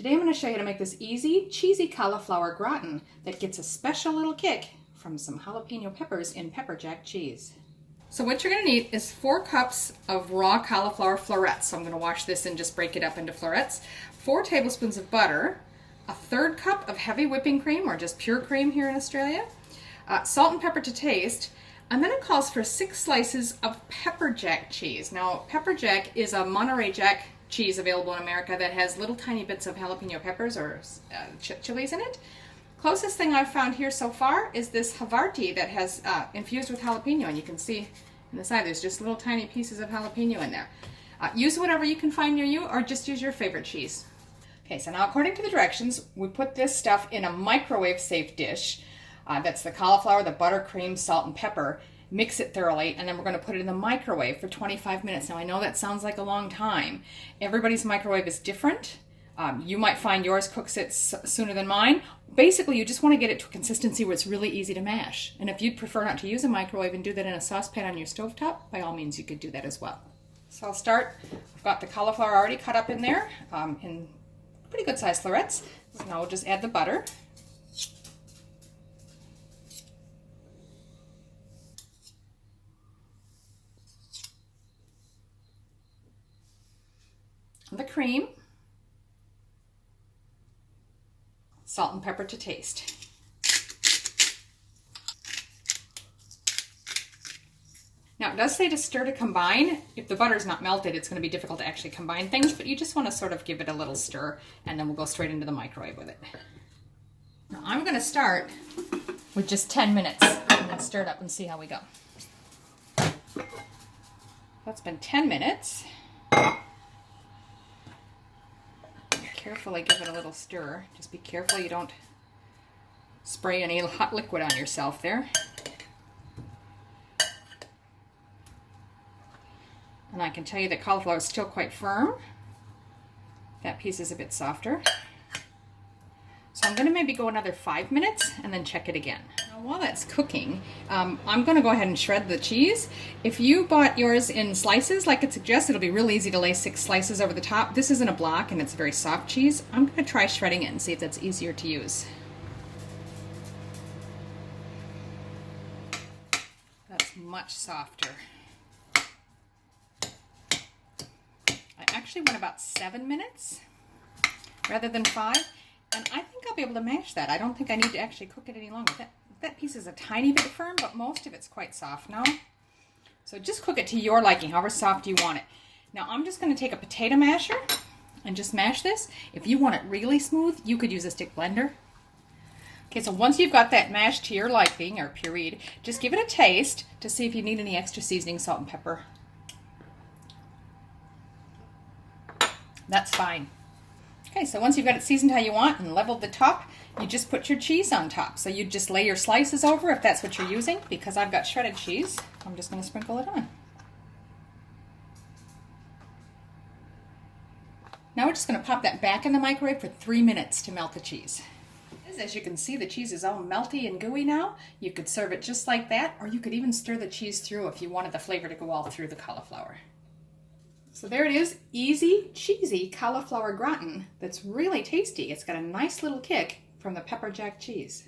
Today I'm going to show you how to make this easy, cheesy cauliflower gratin that gets a special little kick from some jalapeno peppers in pepper jack cheese. So what you're going to need is 4 cups of raw cauliflower florets. So I'm going to wash this and just break it up into florets. 4 tablespoons of butter, a 1/3 cup of heavy whipping cream, or just pure cream here in Australia, salt and pepper to taste, and then it calls for 6 slices of pepper jack cheese. Now, pepper jack is a Monterey Jack cheese available in America that has little tiny bits of jalapeno peppers or chilies in it. Closest thing I've found here so far is this Havarti that has infused with jalapeno, and you can see in the side there's just little tiny pieces of jalapeno in there. Use whatever you can find near you, or just use your favorite cheese. Okay, so now according to the directions, we put this stuff in a microwave safe dish. That's the cauliflower, the butter, cream, salt, and pepper. Mix it thoroughly, and then we're going to put it in the microwave for 25 minutes. Now I know that sounds like a long time. Everybody's microwave is different. You might find yours cooks it sooner than mine. Basically, you just want to get it to a consistency where it's really easy to mash. And if you'd prefer not to use a microwave and do that in a saucepan on your stovetop, by all means you could do that as well. So I'll start. I've got the cauliflower already cut up in there in pretty good sized florets. So now we'll just add the butter. The cream, salt and pepper to taste. Now it does say to stir to combine. If the butter's not melted, it's going to be difficult to actually combine things, but you just want to sort of give it a little stir, and then we'll go straight into the microwave with it. Now I'm going to start with just 10 minutes and then stir it up and see how we go. That's been 10 minutes. Carefully give it a little stir. Just be careful you don't spray any hot liquid on yourself there. And I can tell you that cauliflower is still quite firm. That piece is a bit softer. So I'm going to maybe go another 5 minutes and then check it again. Now, while that's cooking, I'm going to go ahead and shred the cheese. If you bought yours in slices like it suggests, it'll be real easy to lay 6 slices over the top. This isn't a block and it's very soft cheese. I'm going to try shredding it and see if that's easier to use. That's much softer. I actually went about 7 minutes rather than 5. And I think I'll be able to mash that. I don't think I need to actually cook it any longer. That piece is a tiny bit firm, but most of it's quite soft now. So just cook it to your liking, however soft you want it. Now I'm just going to take a potato masher and just mash this. If you want it really smooth, you could use a stick blender. Okay, so once you've got that mashed to your liking, or pureed, just give it a taste to see if you need any extra seasoning, salt and pepper. That's fine. Okay, so once you've got it seasoned how you want and leveled the top, you just put your cheese on top. So you just lay your slices over if that's what you're using. Because I've got shredded cheese, I'm just going to sprinkle it on. Now we're just going to pop that back in the microwave for 3 minutes to melt the cheese. As you can see, the cheese is all melty and gooey now. You could serve it just like that, or you could even stir the cheese through if you wanted the flavor to go all through the cauliflower. So there it is, easy, cheesy cauliflower gratin that's really tasty. It's got a nice little kick from the pepper jack cheese.